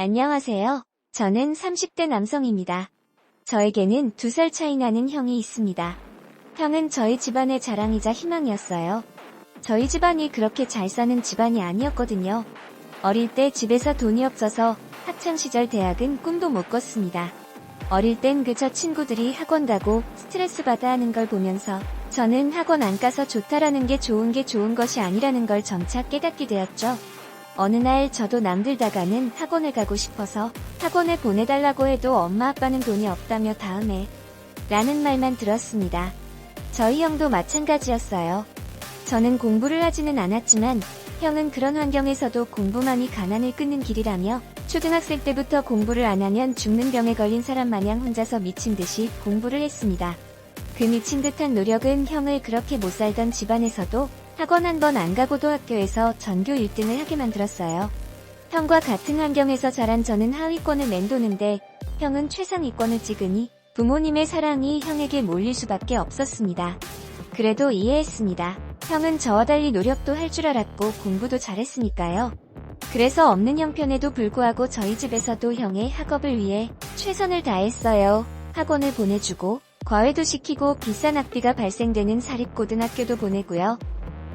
안녕하세요. 저는 30대 남성입니다. 저에게는 2살 차이 나는 형이 있습니다. 형은 저희 집안의 자랑이자 희망이었어요. 저희 집안이 그렇게 잘 사는 집안이 아니었거든요. 어릴 때 집에서 돈이 없어서 학창시절 대학은 꿈도 못 꿨습니다. 어릴 땐 그저 친구들이 학원 가고 스트레스 받아 하는 걸 보면서 저는 학원 안 가서 좋다라는 게 좋은 것이 아니라는 걸 점차 깨닫게 되었죠. 어느 날 저도 남들 다 가는 학원을 가고 싶어서 학원에 보내달라고 해도 엄마 아빠는 돈이 없다며 다음에 라는 말만 들었습니다. 저희 형도 마찬가지였어요. 저는 공부를 하지는 않았지만 형은 그런 환경에서도 공부만이 가난을 끊는 길이라며 초등학생 때부터 공부를 안 하면 죽는 병에 걸린 사람 마냥 혼자서 미친 듯이 공부를 했습니다. 그 미친 듯한 노력은 형을 그렇게 못 살던 집안에서도 학원 한 번 안 가고도 학교에서 전교 1등을 하게 만들었어요. 형과 같은 환경에서 자란 저는 하위권을 맴도는데 형은 최상위권을 찍으니 부모님의 사랑이 형에게 몰릴 수밖에 없었습니다. 그래도 이해했습니다. 형은 저와 달리 노력도 할 줄 알았고 공부도 잘했으니까요. 그래서 없는 형편에도 불구하고 저희 집에서도 형의 학업을 위해 최선을 다했어요. 학원을 보내주고 과외도 시키고 비싼 학비가 발생되는 사립고등학교도 보내고요.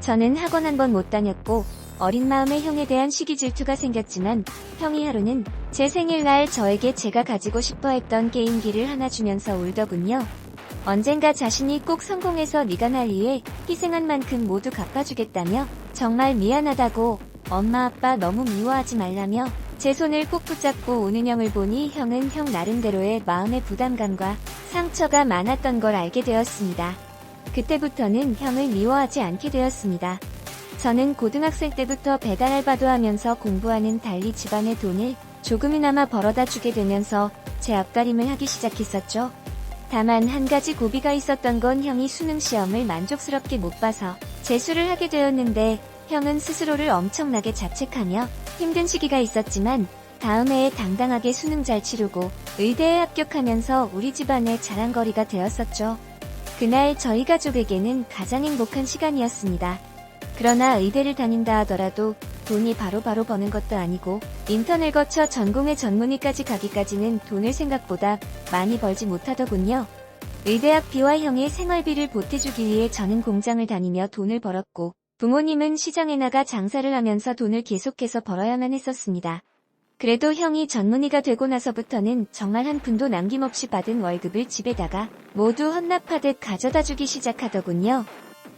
저는 학원 한 번 못 다녔고 어린 마음에 형에 대한 시기 질투가 생겼지만 형이 하루는 제 생일날 저에게 제가 가지고 싶어 했던 게임기를 하나 주면서 울더군요. 언젠가 자신이 꼭 성공해서 네가 날 위해 희생한 만큼 모두 갚아주겠다며 정말 미안하다고 엄마 아빠 너무 미워하지 말라며 제 손을 꼭 붙잡고 우는 형을 보니 형은 형 나름대로의 마음의 부담감과 상처가 많았던 걸 알게 되었습니다. 그때부터는 형을 미워하지 않게 되었습니다. 저는 고등학생 때부터 배달 알바도 하면서 공부하는 달리 집안의 돈을 조금이나마 벌어다 주게 되면서 제 앞가림을 하기 시작했었죠. 다만 한 가지 고비가 있었던 건 형이 수능 시험을 만족스럽게 못 봐서 재수를 하게 되었는데 형은 스스로를 엄청나게 자책하며 힘든 시기가 있었지만 다음 해에 당당하게 수능 잘 치르고 의대에 합격하면서 우리 집안의 자랑거리가 되었었죠. 그날 저희 가족에게는 가장 행복한 시간이었습니다. 그러나 의대를 다닌다 하더라도 돈이 바로바로 버는 것도 아니고 인턴을 거쳐 전공의 전문의까지 가기까지는 돈을 생각보다 많이 벌지 못하더군요. 의대 학비와 형의 생활비를 보태주기 위해 저는 공장을 다니며 돈을 벌었고 부모님은 시장에 나가 장사를 하면서 돈을 계속해서 벌어야만 했었습니다. 그래도 형이 전문의가 되고 나서부터는 정말 한 푼도 남김없이 받은 월급을 집에다가 모두 헌납하듯 가져다주기 시작하더군요.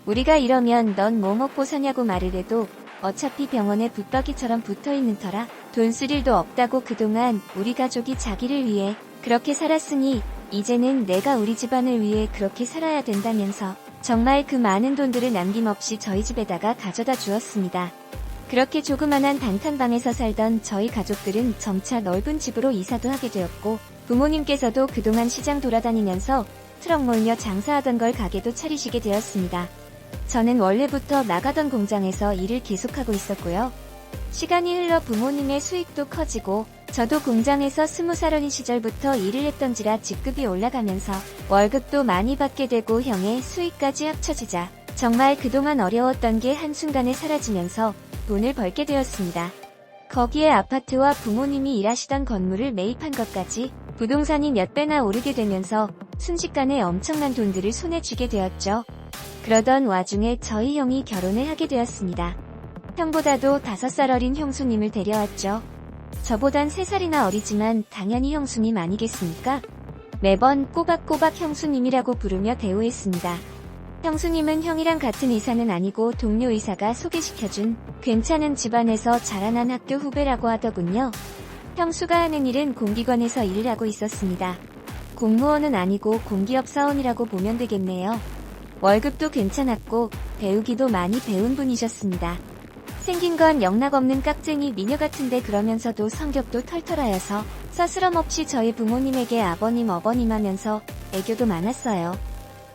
우리가 이러면 넌 뭐 먹고 사냐고 말을 해도 어차피 병원에 붙박이처럼 붙어있는 터라 돈 쓸 일도 없다고 그동안 우리 가족이 자기를 위해 그렇게 살았으니 이제는 내가 우리 집안을 위해 그렇게 살아야 된다면서 정말 그 많은 돈들을 남김없이 저희 집에다가 가져다 주었습니다. 그렇게 조그만한 단칸방에서 살던 저희 가족들은 점차 넓은 집으로 이사도 하게 되었고 부모님께서도 그동안 시장 돌아다니면서 트럭 몰며 장사하던 걸 가게도 차리시게 되었습니다. 저는 원래부터 나가던 공장에서 일을 계속하고 있었고요. 시간이 흘러 부모님의 수익도 커지고 저도 공장에서 20살 어린 시절부터 일을 했던지라 직급이 올라가면서 월급도 많이 받게 되고 형의 수익까지 합쳐지자 정말 그동안 어려웠던 게 한순간에 사라지면서 돈을 벌게 되었습니다. 거기에 아파트와 부모님이 일하시던 건물을 매입한 것까지 부동산이 몇 배나 오르게 되면서 순식간에 엄청난 돈들을 손에 쥐게 되었죠. 그러던 와중에 저희 형이 결혼을 하게 되었습니다. 형보다도 5살 어린 형수님을 데려왔죠. 저보단 3살이나 어리지만 당연히 형수님 아니겠습니까? 매번 꼬박꼬박 형수님이라고 부르며 대우했습니다. 형수님은 형이랑 같은 의사는 아니고 동료 의사가 소개시켜준 괜찮은 집안에서 자라난 학교 후배라고 하더군요. 형수가 하는 일은 공기관에서 일을 하고 있었습니다. 공무원은 아니고 공기업 사원이라고 보면 되겠네요. 월급도 괜찮았고 배우기도 많이 배운 분이셨습니다. 생긴 건 영락없는 깍쟁이 미녀 같은데 그러면서도 성격도 털털하여서 서스럼없이 저희 부모님에게 아버님 어버님 하면서 애교도 많았어요.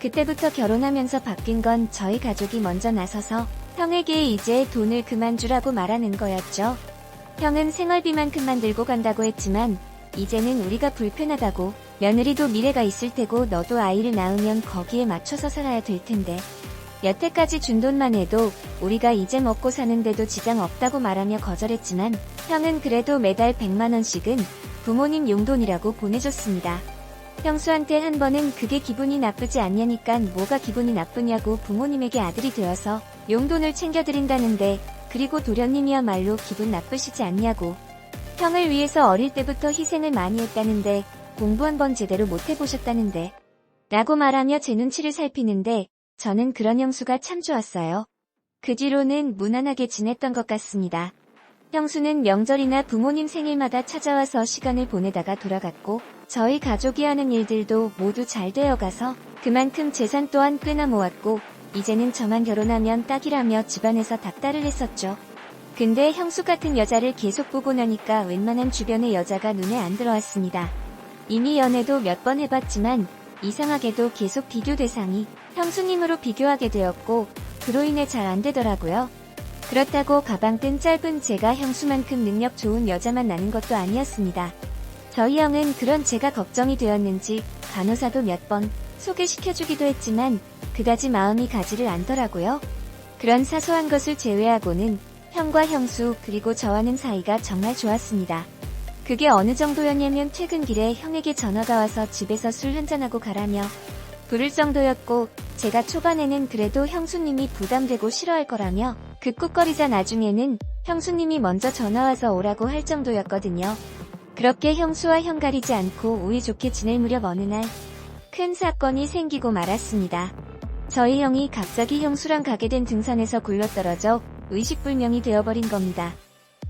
그때부터 결혼하면서 바뀐 건 저희 가족이 먼저 나서서 형에게 이제 돈을 그만 주라고 말하는 거였죠. 형은 생활비만큼만 들고 간다고 했지만 이제는 우리가 불편하다고 며느리도 미래가 있을 테고 너도 아이를 낳으면 거기에 맞춰서 살아야 될 텐데 여태까지 준 돈만 해도 우리가 이제 먹고 사는데도 지장 없다고 말하며 거절했지만 형은 그래도 매달 100만원씩은 부모님 용돈이라고 보내줬습니다. 형수한테 한 번은 그게 기분이 나쁘지 않냐니까 뭐가 기분이 나쁘냐고 부모님에게 아들이 되어서 용돈을 챙겨드린다는데 그리고 도련님이야말로 기분 나쁘시지 않냐고. 형을 위해서 어릴 때부터 희생을 많이 했다는데 공부 한 번 제대로 못 해보셨다는데 라고 말하며 제 눈치를 살피는데 저는 그런 형수가 참 좋았어요. 그 뒤로는 무난하게 지냈던 것 같습니다. 형수는 명절이나 부모님 생일마다 찾아와서 시간을 보내다가 돌아갔고 저희 가족이 하는 일들도 모두 잘 되어가서 그만큼 재산 또한 꽤나 모았고 이제는 저만 결혼하면 딱이라며 집안에서 닥달을 했었죠. 근데 형수 같은 여자를 계속 보고 나니까 웬만한 주변의 여자가 눈에 안 들어왔습니다. 이미 연애도 몇 번 해봤지만 이상하게도 계속 비교 대상이 형수님으로 비교하게 되었고 그로 인해 잘 안 되더라고요. 그렇다고 가방 끈 짧은 제가 형수만큼 능력 좋은 여자만 나는 것도 아니었습니다. 저희 형은 그런 제가 걱정이 되었는지 간호사도 몇 번 소개시켜주기도 했지만 그다지 마음이 가지를 않더라고요. 그런 사소한 것을 제외하고는 형과 형수 그리고 저와는 사이가 정말 좋았습니다. 그게 어느 정도였냐면 퇴근길에 형에게 전화가 와서 집에서 술 한잔하고 가라며 부를 정도였고 제가 초반에는 그래도 형수님이 부담되고 싫어할 거라며 극꾹거리자 나중에는 형수님이 먼저 전화와서 오라고 할 정도였거든요. 그렇게 형수와 형 가리지 않고 우애 좋게 지낼 무렵 어느 날 큰 사건이 생기고 말았습니다. 저희 형이 갑자기 형수랑 가게 된 등산에서 굴러떨어져 의식불명이 되어버린 겁니다.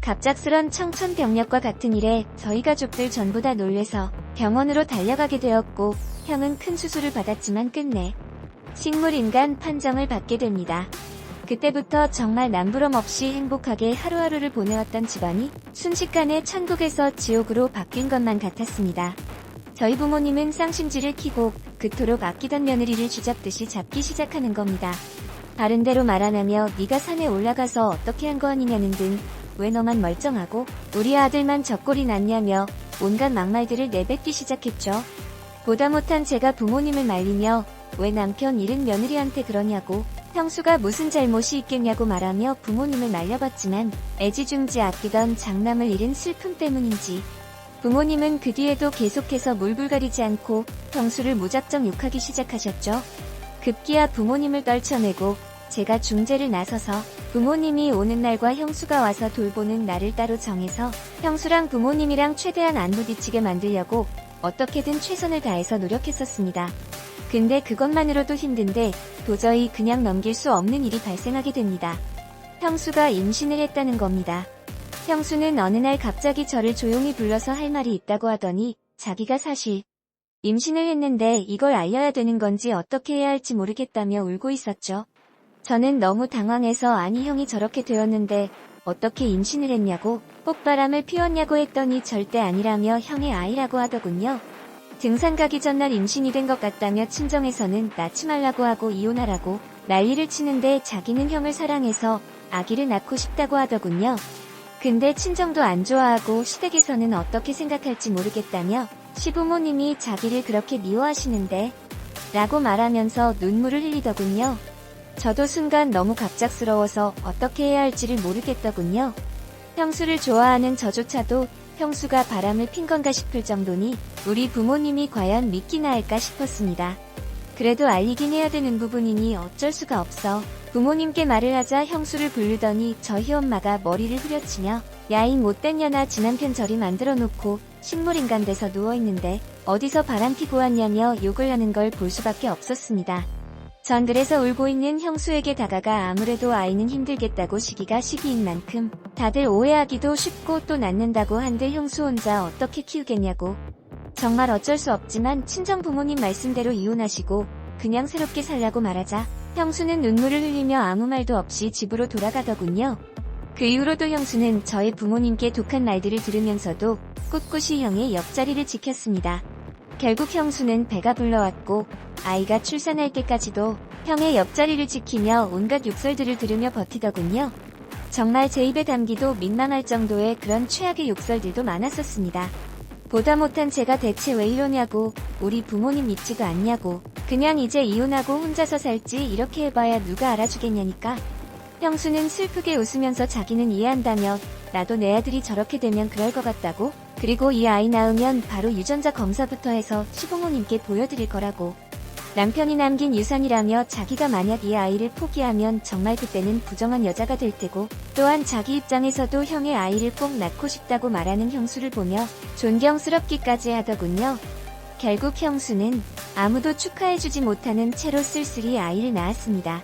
갑작스런 청천벽력과 같은 일에 저희 가족들 전부 다 놀래서 병원으로 달려가게 되었고 형은 큰 수술을 받았지만 끝내 식물인간 판정을 받게 됩니다. 그때부터 정말 남부름 없이 행복하게 하루하루를 보내왔던 집안이 순식간에 천국에서 지옥으로 바뀐 것만 같았습니다. 저희 부모님은 쌍심지를 키고 그토록 아끼던 며느리를 쥐잡듯이 잡기 시작하는 겁니다. 바른대로 말 안 하며 네가 산에 올라가서 어떻게 한 거 아니냐는 등 왜 너만 멀쩡하고 우리 아들만 젖골이 났냐며 온갖 막말들을 내뱉기 시작했죠. 보다 못한 제가 부모님을 말리며 왜 남편 잃은 며느리한테 그러냐고 형수가 무슨 잘못이 있겠냐고 말하며 부모님을 말려봤지만 애지중지 아끼던 장남을 잃은 슬픔 때문인지 부모님은 그 뒤에도 계속해서 물불가리지 않고 형수를 무작정 욕하기 시작하셨죠. 급기야 부모님을 떨쳐내고 제가 중재를 나서서 부모님이 오는 날과 형수가 와서 돌보는 날을 따로 정해서 형수랑 부모님이랑 최대한 안 부딪히게 만들려고 어떻게든 최선을 다해서 노력했었습니다. 근데 그것만으로도 힘든데 도저히 그냥 넘길 수 없는 일이 발생하게 됩니다. 형수가 임신을 했다는 겁니다. 형수는 어느 날 갑자기 저를 조용히 불러서 할 말이 있다고 하더니 자기가 사실 임신을 했는데 이걸 알려야 되는 건지 어떻게 해야 할지 모르겠다며 울고 있었죠. 저는 너무 당황해서 아니 형이 저렇게 되었는데 어떻게 임신을 했냐고 폭바람을 피웠냐고 했더니 절대 아니라며 형의 아이라고 하더군요. 등산 가기 전날 임신이 된 것 같다며 친정에서는 낳지 말라고 하고 이혼하라고 난리를 치는데 자기는 형을 사랑해서 아기를 낳고 싶다고 하더군요. 근데 친정도 안 좋아하고 시댁에서는 어떻게 생각할지 모르겠다며 시부모님이 자기를 그렇게 미워하시는데 라고 말하면서 눈물을 흘리더군요. 저도 순간 너무 갑작스러워서 어떻게 해야 할지를 모르겠더군요. 형수를 좋아하는 저조차도 형수가 바람을 핀 건가 싶을 정도니 우리 부모님이 과연 믿기나 할까 싶었습니다. 그래도 알리긴 해야 되는 부분이니 어쩔 수가 없어 부모님께 말을 하자 형수를 부르더니 저희 엄마가 머리를 후려치며 야 이 못된 년아 지 남편 저리 만들어 놓고 식물인간 돼서 누워있는데 어디서 바람 피고 왔냐며 욕을 하는 걸 볼 수밖에 없었습니다. 전 그래서 울고 있는 형수에게 다가가 아무래도 아이는 힘들겠다고 시기가 시기인 만큼 다들 오해하기도 쉽고 또 낳는다고 한들 형수 혼자 어떻게 키우겠냐고 정말 어쩔 수 없지만 친정 부모님 말씀대로 이혼하시고 그냥 새롭게 살라고 말하자 형수는 눈물을 흘리며 아무 말도 없이 집으로 돌아가더군요. 그 이후로도 형수는 저희 부모님께 독한 말들을 들으면서도 꿋꿋이 형의 옆자리를 지켰습니다. 결국 형수는 배가 불러왔고 아이가 출산할 때까지도 형의 옆자리를 지키며 온갖 욕설들을 들으며 버티더군요. 정말 제 입에 담기도 민망할 정도의 그런 최악의 욕설들도 많았었습니다. 보다 못한 제가 대체 왜 이러냐고 우리 부모님 믿지도 않냐고 그냥 이제 이혼하고 혼자서 살지 이렇게 해봐야 누가 알아주겠냐니까. 형수는 슬프게 웃으면서 자기는 이해한다며 나도 내 아들이 저렇게 되면 그럴 것 같다고. 그리고 이 아이 낳으면 바로 유전자 검사부터 해서 시부모님께 보여드릴 거라고. 남편이 남긴 유산이라며 자기가 만약 이 아이를 포기하면 정말 그때는 부정한 여자가 될 테고 또한 자기 입장에서도 형의 아이를 꼭 낳고 싶다고 말하는 형수를 보며 존경스럽기까지 하더군요. 결국 형수는 아무도 축하해주지 못하는 채로 쓸쓸히 아이를 낳았습니다.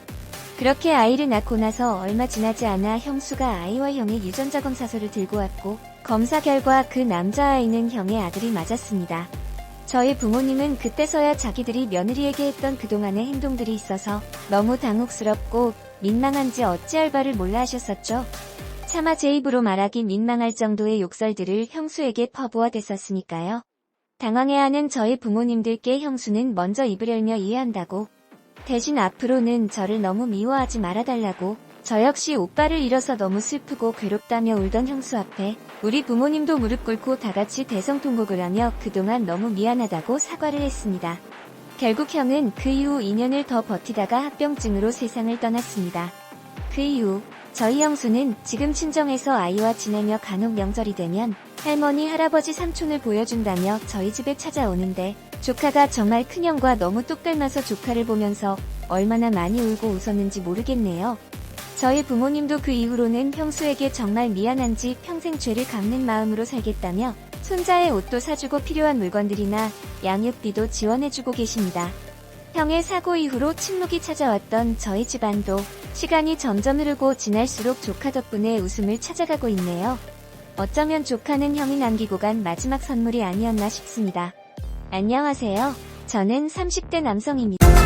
그렇게 아이를 낳고 나서 얼마 지나지 않아 형수가 아이와 형의 유전자 검사서를 들고 왔고 검사 결과 그 남자아이는 형의 아들이 맞았습니다. 저희 부모님은 그때서야 자기들이 며느리에게 했던 그동안의 행동들이 있어서 너무 당혹스럽고 민망한지 어찌할 바를 몰라 하셨었죠. 차마 제 입으로 말하기 민망할 정도의 욕설들을 형수에게 퍼부어 댔었으니까요. 당황해하는 저희 부모님들께 형수는 먼저 입을 열며 이해한다고. 대신 앞으로는 저를 너무 미워하지 말아달라고. 저 역시 오빠를 잃어서 너무 슬프고 괴롭다며 울던 형수 앞에 우리 부모님도 무릎 꿇고 다같이 대성통곡을 하며 그동안 너무 미안하다고 사과를 했습니다. 결국 형은 그 이후 2년을 더 버티다가 합병증으로 세상을 떠났습니다. 그 이후 저희 형수는 지금 친정에서 아이와 지내며 간혹 명절이 되면 할머니, 할아버지, 삼촌을 보여준다며 저희 집에 찾아오는데 조카가 정말 큰형과 너무 똑 닮아서 조카를 보면서 얼마나 많이 울고 웃었는지 모르겠네요. 저희 부모님도 그 이후로는 형수에게 정말 미안한지 평생 죄를 갚는 마음으로 살겠다며 손자의 옷도 사주고 필요한 물건들이나 양육비도 지원해주고 계십니다. 형의 사고 이후로 침묵이 찾아왔던 저희 집안도 시간이 점점 흐르고 지날수록 조카 덕분에 웃음을 찾아가고 있네요. 어쩌면 조카는 형이 남기고 간 마지막 선물이 아니었나 싶습니다. 안녕하세요. 저는 30대 남성입니다.